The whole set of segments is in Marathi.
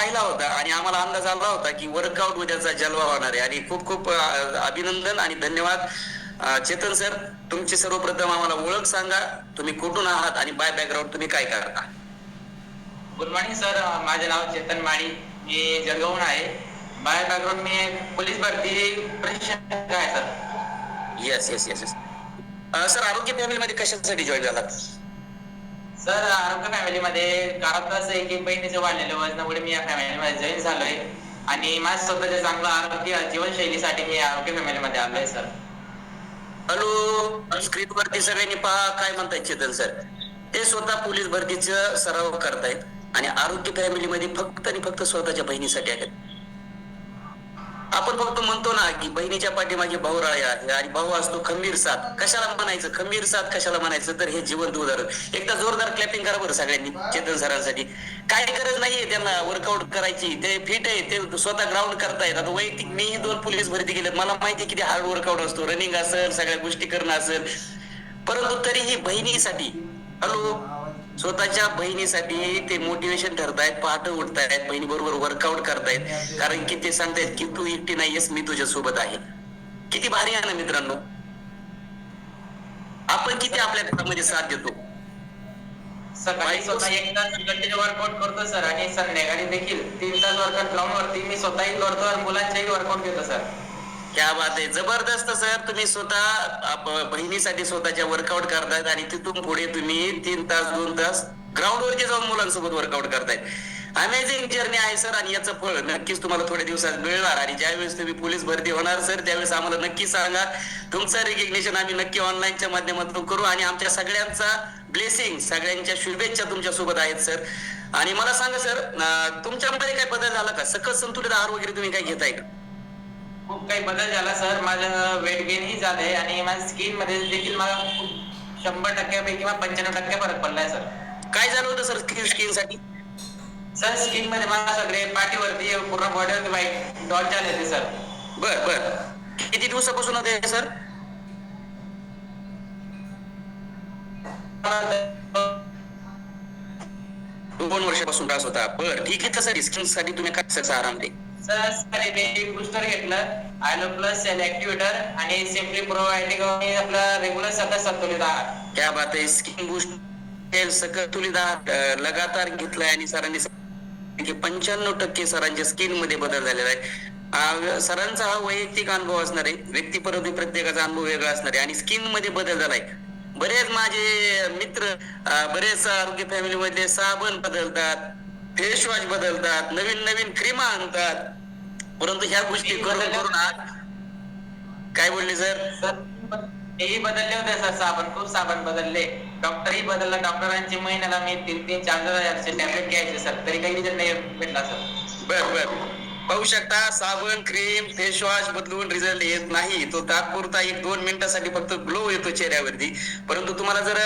पाहिला होता आणि आम्हाला अंदाज आला होता की वर्कआउट उद्याचा जलवा होणार आहे. आणि खूप खूप अभिनंदन आणि धन्यवाद. चेतन सर, तुमची सर्वप्रथम आम्हाला ओळख सांगा, तुम्ही कुठून आहात आणि बाय बॅकग्राऊंड तुम्ही काय करता? गुड मॉर्निंग सर, माझे नाव चेतन माळी, मी जळगावून आहे. बाय बॅकग्राऊंड मी पोलीस भरती प्रशिक्षक आहे sir. Yes yes yes yes. Sir, आरोग्य फॅमिलीमध्ये कशासाठी जॉईन झालात? सर, आरोग्य फॅमिलीमध्ये कारण असं आहे की बहिणीचं वाढलेलं वजनामुळे मी या फॅमिलीमध्ये जॉईन झालोय आणि माझ्या स्वतःच्या चांगलं आरोग्य जीवनशैलीसाठी मी आरोग्य फॅमिलीमध्ये आलोय सर. हॅलो, स्क्रीन वरती सगळ्यांनी पहा काय म्हणतायत चेतन सर. ते स्वतः पोलीस भरतीचं सराव करतायत आणि आरोग्य फॅमिलीमध्ये फक्त आणि फक्त स्वतःच्या बहिणीसाठी आहेत. आपण फक्त म्हणतो ना की बहिणीच्या पाठीमागे भाऊराळी आहे आणि भाऊ असतो खंबीर साथ. कशाला म्हणायचं खंबीर साथ, कशाला म्हणायचं तर हे जिवंत उदाहरण. एकदा जोरदार क्लॅपिंग करा बरं सगळ्यांनी चेतन सरांसाठी. काय गरज नाहीये त्यांना वर्कआउट करायची, ते फिट आहे, ते स्वतः ग्राउंड करतायत. आता वैयक्तिक मीही 2 पोलीस भरती केलेत, मला माहिती किती हार्ड वर्कआउट असतो, रनिंग असेल, सगळ्या गोष्टी करणं असेल, परंतु तरीही बहिणीसाठी, हॅलो, स्वतःच्या बहिणीसाठी ते मोटिवेशन ठरतायत, पहाटे उठतायत, बहिणी बरोबर वर्कआउट करतायत, कारण की ते सांगतायत की तू एकटी नाहीयेस, मी तुझ्या सोबत आहे. किती भारी आहे ना मित्रांनो. आपण किती आपल्या घरामध्ये साथ देतो. सकाळी स्वतः 1 तास कंटिन्यू वर्कआउट करतो सर आणि संध्याकाळी देखील 3 तास वर्कआउट ग्राउंड वरती मी स्वतःही करतो आणि मुलांच्याही वर्कआउट घेतो सर. क्या बात आहे, जबरदस्त सर. तुम्ही स्वतः बहिणीसाठी स्वतःच्या वर्कआउट करतायत आणि तिथून पुढे तुम्ही 3 तास 2 तास ग्राउंड वरती जाऊन मुलांसोबत वर्कआउट करतायत. अमेझिंग जर्नी आहे सर आणि याचं फळ नक्कीच तुम्हाला थोड्या दिवसात मिळणार. आणि ज्यावेळेस तुम्ही पोलीस भरती होणार सर, त्यावेळेस आम्हाला नक्की सांगा. तुमचं रिकग्निशन आम्ही नक्की ऑनलाईनच्या माध्यमातून करू आणि आमच्या सगळ्यांचा ब्लेसिंग, सगळ्यांच्या शुभेच्छा तुमच्या सोबत आहेत सर. आणि मला सांगा सर, तुमच्यामध्ये काय बदल झाला का? सकस संतुलित आहार वगैरे तुम्ही काय घेताय का? खूप काही बदल झाला सर. माझं वेट गेन ही झालंय आणि माझ्या स्किन मध्ये देखील मला 100% किंवा 95% फरक पडलाय सर. काय झालं होतं सर स्किन साठी? सर, स्किन मध्ये मला सगळे पाठीवरती पूर्ण बॉडीवरती व्हाईट डॉट झाले होते सर. बर बर. किती दिवसापासून होते सर? दोन वर्षापासून त्रास होता. बर, ठीक आहे. तसं स्किन साठी तुम्ही काय सर आराम दे? सर, मी बूस्टर घेतलं, आयलो प्लस सेल ऍक्टिव्हेटर आणि सिम्पली प्रोबायोटिक आणि आपला रेग्युलर सकस संतुलित आहार. क्या बात आहे. स्किन बूस्ट संतुलित आहार लगातार घेतलाय आणि सरांनी 95% सरांच्या स्किन मध्ये बदल झालेला आहे. सरांचा हा वैयक्तिक अनुभव असणार आहे, व्यक्तिपरत्वे प्रत्येकाचा अनुभव वेगळा असणार आहे आणि स्किन मध्ये बदल झालाय. बरेच माझे मित्र, बरेच आरोग्य फॅमिली मधले साबण बदलतात, फेस वॉश बदलतात, नवीन नवीन क्रीमा आणतात, परंतु ह्या गोष्टी करून करून आज काय बोलले सर? हेही बदलले होते सर, साबण खूप साबण बदलले, डॉक्टरही बदलला. डॉक्टरांची महिन्याला मी 3-4 हजारचे टॅबलेट घ्यायचे सर, तरी काही रिझल्ट नाही भेटला सर. बर बर. पाहू शकता, साबण, क्रीम, फेस वॉश बदलून रिझल्ट येत नाही. तो तात्पुरता 1-2 मिनिटासाठी फक्त ग्लो येतो चेहऱ्यावरती, परंतु तुम्हाला जर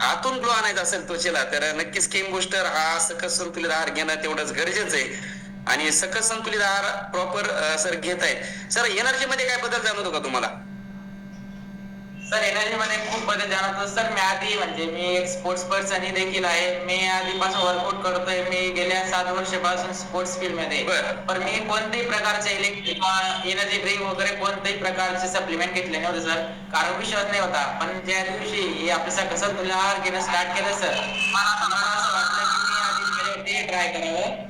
आतून ग्लो आणायचा असेल त्वचेला तर नक्की स्किन बूस्टर हा सकस संतुलित आहार घेणं तेवढंच गरजेचं आहे. आणि सकस संतुलित आहार प्रॉपर सर घेतायत. सर, एनर्जी मध्ये काय बदल जाणवतो का तुम्हाला? सर, एनर्जी मध्ये खूप बदल जाणवतो सर. मी आधी म्हणजे मी एक स्पोर्ट्स पर्सन ही देखील आहे. मी आधीपासून वर्कआउट करतोय. मी गेल्या 7 वर्षापासून स्पोर्ट्स फील्ड मध्ये. पण मी कोणत्याही प्रकारचे इलेक्ट्रिक एनर्जी ड्रिंक वगैरे कोणत्याही प्रकारचे सप्लिमेंट घेतले नव्हते सर, कारण विश्वास नाही होता. पण ज्या दिवशी आपलं सकस संतुलित आहार घेणं स्टार्ट केलं सर, मला असं वाटलं की मी आधी माझ्यावरती ट्राय करावं.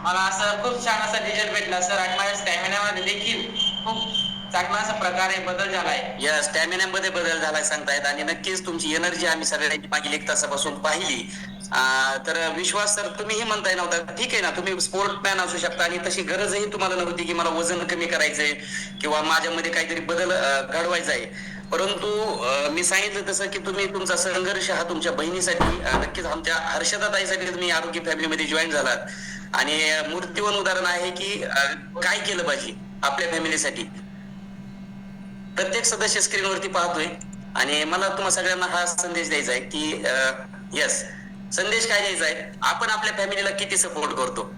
मला असं खूप छान असा रिझल्ट भेटला सर आणि माझ्या स्टॅमिना मध्ये देखील खूप चांगला असा प्रकारे बदल झालाय. या स्टॅमिना मध्ये बदल झालाय सांगतायत आणि नक्कीच तुमची एनर्जी आम्ही सगळ्यांनी मागील 1 तासापासून पाहिली. तर विश्वास सर, तुम्हीही म्हणताय नव्हता, ठीक आहे ना, तुम्ही स्पोर्ट्समॅन असू शकता आणि तशी गरजही तुम्हाला नव्हती की मला वजन कमी करायचंय किंवा माझ्यामध्ये काहीतरी बदल घडवायचा आहे, परंतु मी सांगितलं तसं की तुम्ही तुमचा संघर्ष हा तुमच्या बहिणीसाठी, नक्कीच आमच्या हर्षदाताईसाठी तुम्ही आरोग्य फॅमिलीमध्ये जॉईन झालात आणि मूर्तिवन उदाहरण आहे की काय केलं पाहिजे आपल्या फॅमिलीसाठी. प्रत्येक सदस्य स्क्रीनवरती पाहतोय आणि मला तुम्हाला सगळ्यांना हा संदेश द्यायचा आहे की यस, संदेश काय द्यायचा आहे, आपण आपल्या फॅमिलीला किती सपोर्ट करतो.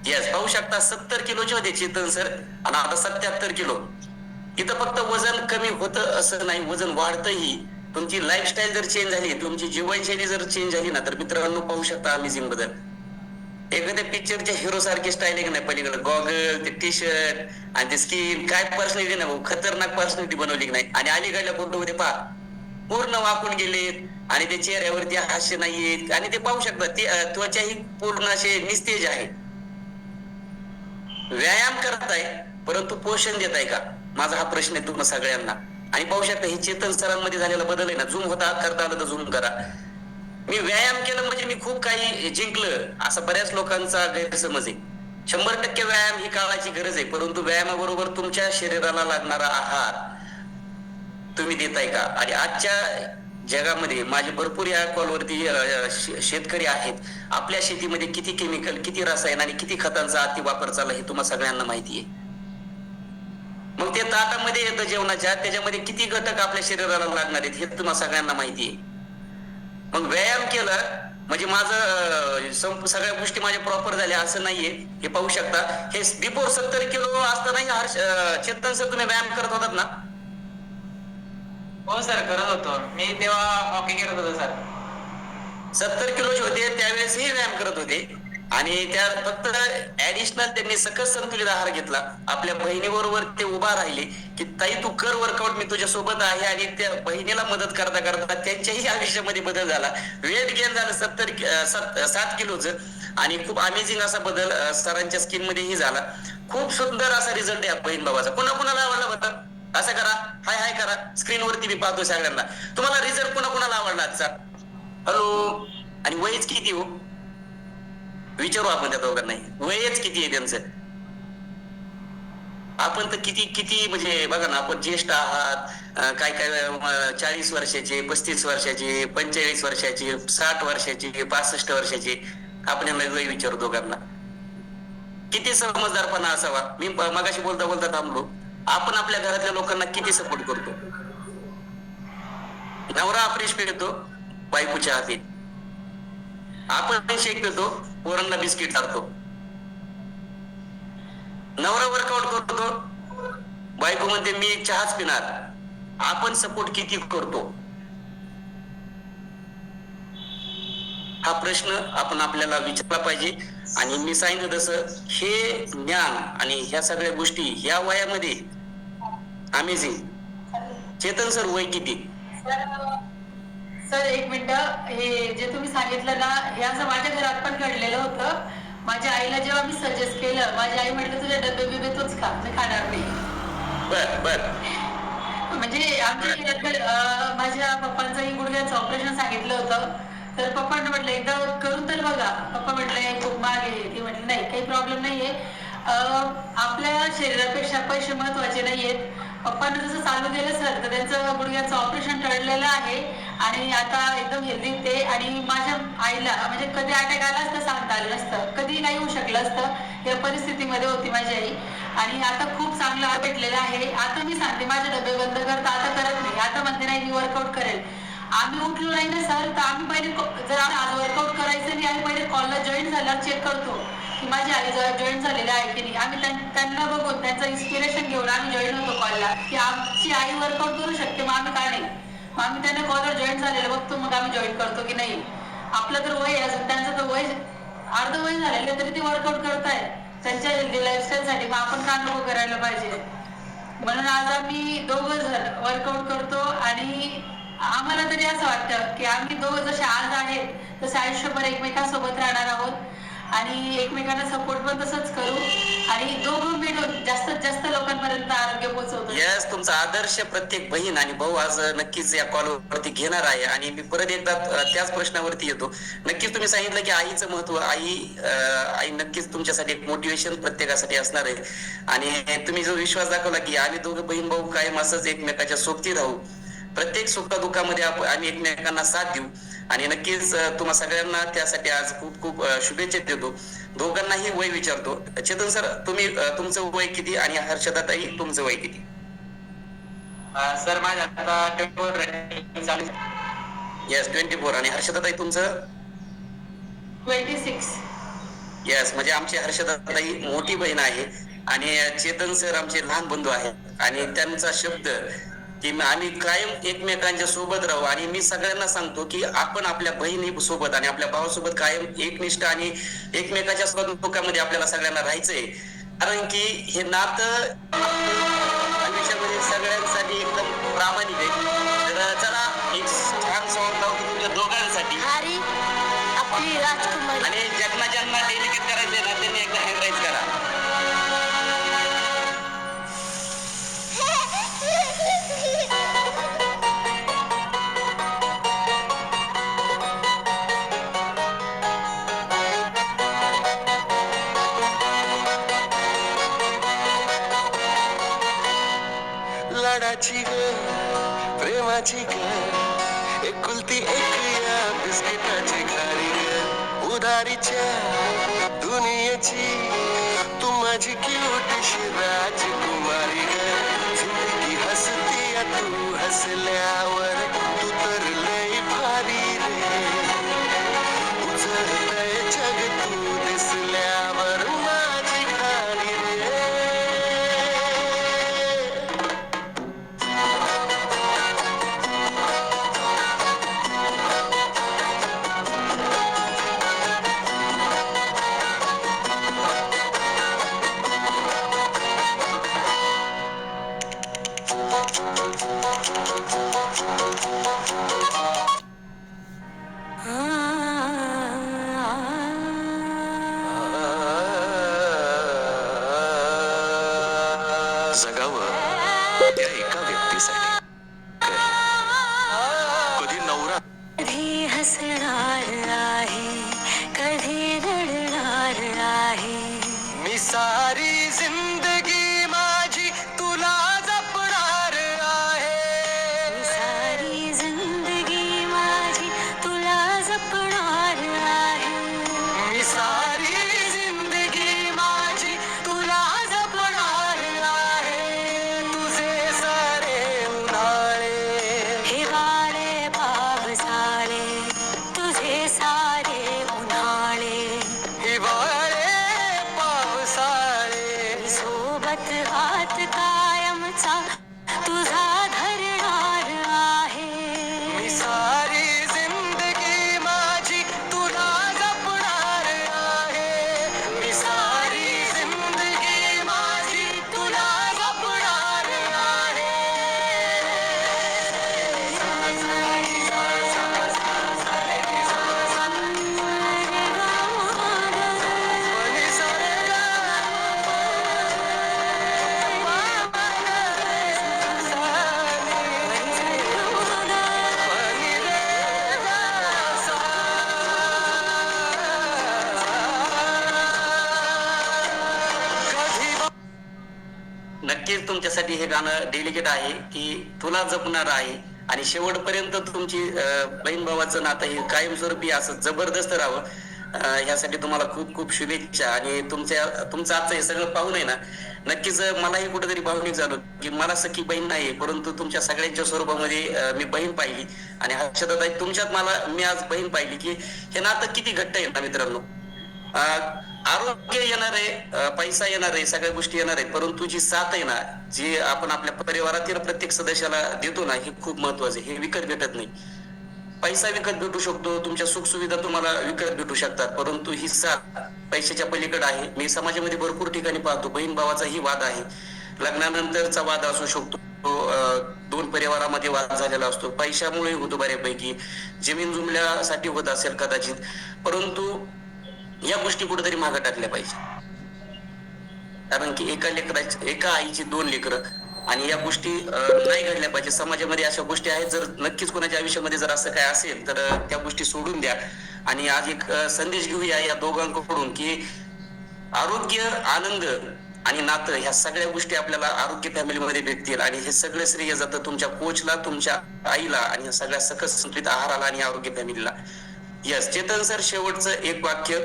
यस, पाहू शकता 70 किलोचे होते चेतन सर आणि आता 77 किलो. इथं फक्त वजन कमी होतं असं नाही, वजन वाढतंही. तुमची लाईफस्टाईल जर चेंज झाली, तुमची जीवनशैली जर चेंज झाली ना, तर मित्रांनो पाहू शकता अमेझिंग बदल. एखाद्या पिक्चरच्या हिरो सारखी स्टाईल आहे की नाही, पलीकडे गॉगल, ते टी शर्ट आणि ते स्किन, काय पर्सनॅलिटी ना भाऊ, खतरनाक पर्सनॅलिटी बनवली की नाही. आणि अलीकडल्या फोटो मध्ये पहा, पूर्ण वाकून गेलेत आणि ते चेहऱ्यावरती हास्य नाहीयेत आणि ते पाहू शकता ते त्वचा ही पूर्ण असे निस्तेज आहे. व्यायाम करताय परंतु पोषण देताय का, माझा हा प्रश्न आहे तुम्हा सगळ्यांना. आणि पाहू शकता हे चेतन सरांमध्ये झालेला बदल आहे ना. झूम होता, करता आलं तर झूम करा. मी व्यायाम केलं म्हणजे मी खूप काही जिंकलं, असा बऱ्याच लोकांचा गैरसमज आहे. 100% व्यायाम ही काळाची गरज आहे, परंतु व्यायामाबरोबर तुमच्या शरीराला लागणारा आहार तुम्ही देताय का. आणि आजच्या जगामध्ये माझे भरपूर या कॉलवरती शेतकरी आहेत. आपल्या शेतीमध्ये किती केमिकल, किती रसायन आणि किती खतांचा अति वापर चालला हे तुम्हाला सगळ्यांना माहिती आहे. मग ते ताटामध्ये येतं जेवणाच्या, त्याच्यामध्ये किती घटक आपल्या शरीराला लागणार आहेत हे तुम्हाला सगळ्यांना माहिती आहे. मग व्यायाम केलं म्हणजे माझं सगळ्या गोष्टी माझ्या प्रॉपर झाल्या असं नाहीये. हे पाहू शकता, हे बिफोर 70 किलो असताना चेतन सर तुम्ही व्यायाम करत होतात ना. हो सर, करत होतो मी, तेव्हा हॉकी खेळत होतो सर. 70 किलोचे होते त्यावेळेसही व्यायाम करत होते. आणि त्या फक्त ऍडिशनल त्यांनी सकस संतुलित आहार घेतला. आपल्या बहिणीबरोबर ते उभा राहिले की ताई तू कर वर्कआउट, मी तुझ्या सोबत आहे. आणि त्या बहिणीला मदत करता करता त्यांच्याही आयुष्यामध्ये बदल झाला. वेट गेन झालं 7 किलोचं. आणि खूप अमेझिंग असा बदल सरांच्या स्किन मध्येही झाला. खूप सुंदर असा रिझल्ट आहे बहीण बाबाचा. कोणाला आवडला होता असं करा, हाय हाय करा, स्क्रीनवरती मी पाहतो सगळ्यांना. तुम्हाला रिझल्ट कोणाला आवडला आजचा? हॅलो. आणि वयच किती हो, विचारू आपण त्या दोघांना, वयच किती आहे त्यांचं. आपण तर किती किती म्हणजे बघा ना, आपण ज्येष्ठ आहात, काय 40 वर्षाचे, 35 वर्षाचे, 45 वर्षाचे, 60 वर्षाचे, 65 वर्षाचे. आपण यांना वय विचारू दोघांना. किती समजदारपणा असावा. मी मगाशी बोलता बोलता थांबलो. आपण आपल्या घरातल्या लोकांना किती सपोर्ट करतो. नवरा अफ्रेश पितो, बायकोच्या हाती. आपण शेक पितो, पोरांना बिस्किट चालतो. नवरा वर्कआउट करतो, बायको म्हणते मी चहाच पिणार. आपण सपोर्ट किती करतो, हा प्रश्न आपण आपल्याला विचारला पाहिजे. आणि मी सांगितलं तसं हे ज्ञान आणि ह्या सगळ्या गोष्टी ह्या वयामध्ये अमेझिंग. चेतन सर वय किती? सर एक मिनिट, हे जे तुम्ही सांगितलं ना, हे असं माझ्या घरात पण घडलेलं होतं. माझ्या आईला जेव्हा मी सजेस्ट केलं, माझी आई म्हटलं तुझे डबे बिबे तूच खा, मी खाणार नाही. बर. म्हणजे आमच्या घरात माझ्या पप्पांचंही गुडघ्याचं ऑपरेशन सांगितलं होतं. तर पप्पांना म्हटलं एकदा करून तर बघा. पप्पा म्हटले खूप महाग आहे. ती म्हटली नाही, काही प्रॉब्लेम नाहीये. आपल्या शरीरापेक्षा पैसे महत्वाचे नाहीयेत. पप्पांना जसं चालू केलं सर, तर त्यांचं गुडघ्याचं ऑपरेशन टळलेलं आहे आणि आता एकदम हेल्दी ते. आणि माझ्या आईला म्हणजे कधी अटॅक आला असतं सांगता आलं नसतं, कधी नाही होऊ शकलं असतं. या परिस्थितीमध्ये होती माझी आई. आणि आता खूप चांगलं भेटलेलं आहे. आता मी सांगते माझे डबे बंद करता, आता करत नाही. आता म्हणते नाही, मी वर्कआउट करेल. आम्ही उठलो नाही ना सर, तर आम्ही पहिले जर आज वर्कआउट करायचं नाही, आम्ही पहिले कॉलला जॉईन झाल्यावर चेक करतो की माझी आई जॉईन झालेली आहे की नाही. आम्ही त्यांना बघून त्यांचं इन्स्पिरेशन घेऊन आम्ही जॉईन होतो कॉलला, की आमची आई वर्कआउट करू शकते, मग आम्ही काय नाही. मग आम्ही त्यांना कॉलवर जॉईन झालेलं बघतो, मग आम्ही जॉईन करतो की नाही. आपलं तर वय अजून, त्यांचं तर वय अर्ध वय झालेलं तरी ते वर्कआउट करताय त्यांच्या हेल्दी लाईफस्टाईलसाठी. मग आपण का नको करायला पाहिजे. म्हणून आज आम्ही दोघं जण वर्कआउट करतो. आणि आम्हाला तरी असं वाटतं की आम्ही दोघं जसे आज आहेत तसे आयुष्यभर एकमेकांसोबत राहणार आहोत आणि एकमेकांना सपोर्ट पण तसंच करू. आणि दोघं मिळून जास्तीत जास्त लोकांपर्यंत आरोग्य पोहोचवतो. यस, तुमचा आदर्श प्रत्येक बहीण आणि भाऊ आज नक्कीच या कॉलवरती घेणार आहे. आणि मी परत एकदा त्याच प्रश्नावरती येतो. नक्कीच तुम्ही सांगितलं की आईचं महत्व, आई नक्कीच तुमच्यासाठी एक मोटिवेशन प्रत्येकासाठी असणार आहे. आणि तुम्ही जो विश्वास दाखवला की आम्ही दोघं बहीण भाऊ कायम असंच एकमेकाच्या सोबती राहू, प्रत्येक सुखदुःखामध्ये आम्ही एकमेकांना साथ देऊ. आणि नक्कीच तुम्हा सगळ्यांना त्यासाठी आज खूप खूप शुभेच्छा देतो. दोघांनाही वय विचारतो. चेतन सर, तुमचं वय किती आणि हर्षदाताई तुमचं वय किती? सर माझं आता 24 चालू. येस, 24. आणि हर्षदाताई तुमचं? 26. येस, म्हणजे आमची हर्षदाताई मोठी बहीण आहे आणि चेतन सर आमचे लहान बंधू आहेत. आणि त्यांचा शब्द की आम्ही कायम एकमेकांच्या सोबत राहू. आणि मी सगळ्यांना सांगतो की आपण आपल्या बहिणी सोबत आणि आपल्या भावासोबत कायम एकनिष्ठ आणि एकमेकाच्या सोबत दुःखामध्ये आपल्याला सगळ्यांना राहायचंय. कारण की हे नातं आयुष्यामध्ये सगळ्यांसाठी एकदम प्रामाणिक आहे. तर चला एक छान सॉंग लावतो तुमच्या दोघांसाठी. हरी आपली राजकुमारी. आणि ज्यांना ज्यांना डेलिकेट करायचंय ना त्यांनी एकदा हँड राईज करा. लाडाची ग प्रेमाची ग एकुलती एक या बिस्किटाची खारी ग उधारीच्या दुनियेची तू माझी क्यूटशी राजकुमारी ग जिंदगी हसती तू हसल्यावर तू तर लय भारी रे उजळतंय जग तू दिसल्यावर माझी खारी रे. जगावं त्या एका व्यक्तीसाठी कधी नवरा कधी हसणार आहे, कधी रडणार आहे. मी सारी जिंदगी माझी तुला जपणार आहे. सारी जिंदगी माझी तुला जपणार आहे. मी सारी जिंदगी माझी तुला जपणार आहे. तुझे सारे उन्हाळे हिवाळे पावसाळे तुझे सारे उन्हाळे हिवाळे पावसाळे सोबत हात कायमचा तुझा धरणार आहे. मी सारी जिंदगी माझी तुला जपणार आहे. मी सारी जिंदगी माझी तुला जपणार आहे. नक्कीच तुमच्यासाठी हे गाणं डेलिकेट आहे की तुला जपणार आहे. आणि शेवटपर्यंत तुमची बहीण भावाचं नातं हे कायमस्वरूपी असं जबरदस्त राहावं. ह्यासाठी तुम्हाला खूप खूप शुभेच्छा. आणि तुमचं आजचं हे सगळं पाहून आहे ना नक्कीच मलाही कुठेतरी भावनिक झालो की मला सखी बहीण नाही परंतु तुमच्या सगळ्यांच्या स्वरूपामध्ये मी बहीण पाहिली. आणि हर्षदाताई तुमच्यात मी आज बहीण पाहिली की हे नातं किती घट्ट आहे ना मित्रांनो. आरोग्य येणार आहे, पैसा येणार आहे, सगळ्या गोष्टी येणार आहेत, परंतु जी साथ आहे ना जी आपण आपल्या परिवारातील प्रत्येक सदस्याला देतो ना हे खूप महत्वाचं आहे. हे विकत भेटत नाही. पैसा विकत भेटू शकतो, तुमच्या सुखसुविधा तुम्हाला विकत भेटू शकतात, परंतु ही साथ पैशाच्या पलीकडे आहे. मी समाजामध्ये भरपूर ठिकाणी पाहतो बहीण भावाचाही वाद आहे. लग्नानंतरचा वाद असू शकतो, दोन परिवारामध्ये वाद झालेला असतो, पैशामुळे होतो बऱ्यापैकी, जमीन जुमल्यासाठी होत असेल कदाचित, परंतु या गोष्टी कुठेतरी मागे टाकल्या पाहिजे. कारण की एका आईची दोन लेकरं आणि या गोष्टी नाही घडल्या पाहिजे. समाजामध्ये अशा गोष्टी आहेत, जर नक्कीच कोणाच्या आयुष्यामध्ये जर असं काय असेल तर त्या गोष्टी सोडून द्या. आणि आज एक संदेश घेऊया या दोघांकडून की आरोग्य, आनंद आणि नातं ह्या सगळ्या गोष्टी आपल्याला आरोग्य फॅमिलीमध्ये भेटतील. आणि हे सगळं श्रेय जातं तुमच्या कोचला, तुमच्या आईला आणि सगळ्या सकस संतुलित आहाराला आणि आरोग्य फॅमिलीला. यस चेतन सर, शेवटचं एक वाक्य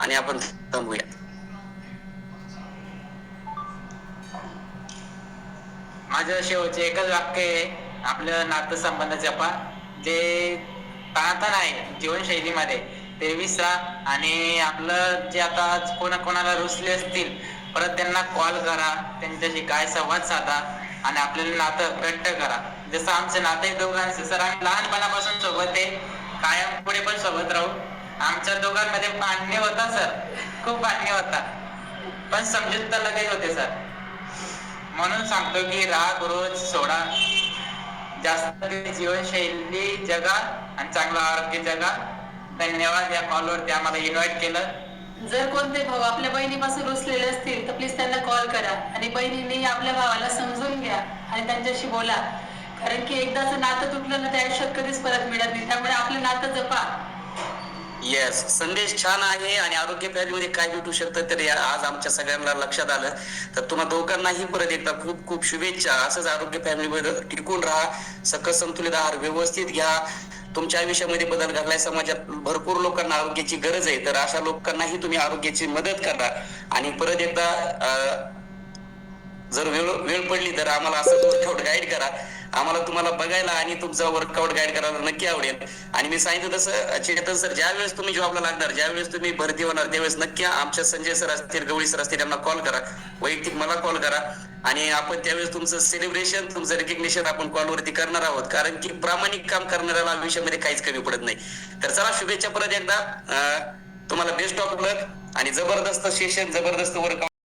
आणि आपण थांबूया. माझं शेवटचे एकच वाक्य आहे, आपलं नातं संबंध जपा. जे ताणतण आहे जीवनशैलीमध्ये ते विसरा. आणि आपलं जे आता कोणाला रुसले असतील परत त्यांना कॉल करा, त्यांच्याशी काय संवाद साधा. आणि आपल्याला नातं घट्ट करा. जसं आमचं नातं आहे दोघांचं सर, आम्ही लहानपणापासून सोबत आहे, कायम पुढे पण सोबत राहू. आमच्या दोघांमध्ये भांडणे होता सर, खूप भांडणे होता, पण समजूत तर लगेच होते सर. म्हणून सांगतो की राग रोज सोडा, जास्त जीवनशैली जगा आणि चांगलं आरोग्य जगा. धन्यवाद या कॉलवरती आम्हाला इन्व्हाइट केलं. जर कोणते भाऊ आपल्या बहिणीपासून रुसलेले असतील तर प्लीज त्यांना कॉल करा आणि बहिणींनी आपल्या भावाला समजून घ्या आणि त्यांच्याशी बोला. कारण की एकदाचं नातं तुटलं ना, त्या आयुष्यात कधीच परत मिळत नाही. त्यामुळे आपलं नातं जपा. येस, संदेश छान आहे. आणि आरोग्य फॅमिलीमध्ये काय भेटू शकतं तर आज आमच्या सगळ्यांना लक्षात आलं. तर तुम्हा दोघांनाही परत एकदा खूप खूप शुभेच्छा. असंच आरोग्य फॅमिलीमध्ये टिकून राहा, सकस संतुलित आहार व्यवस्थित घ्या. तुमच्या आयुष्यामध्ये बदल घडलाय, समाजात भरपूर लोकांना आरोग्याची गरज आहे, तर अशा लोकांनाही तुम्ही आरोग्याची मदत करा. आणि परत एकदा जर वेळ पडली तर आम्हाला असं वर्कआउट गाईड करा. आम्हाला तुम्हाला बघायला आणि तुमचा वर्कआउट गाईड करायला नक्की आवडेल. आणि मी सांगितलं तसं चेतन सर, ज्यावेळेस तुम्ही जॉबला लागणार, ज्यावेळेस तुम्ही भरती होणार, त्यावेळेस नक्की आमच्या संजय सर असतील, गवळी सर असतील, त्यांना कॉल करा, वैयक्तिक मला कॉल करा. आणि आपण त्यावेळेस तुमचं सेलिब्रेशन, तुमचं रेकग्निशन आपण कॉलवरती करणार आहोत. कारण की प्रामाणिक काम करणाऱ्याला आयुष्यामध्ये काहीच कमी पडत नाही. तर चला, शुभेच्छा परत एकदा. तुम्हाला बेस्ट ऑफ लक आणि जबरदस्त सेशन, जबरदस्त वर्कआउट.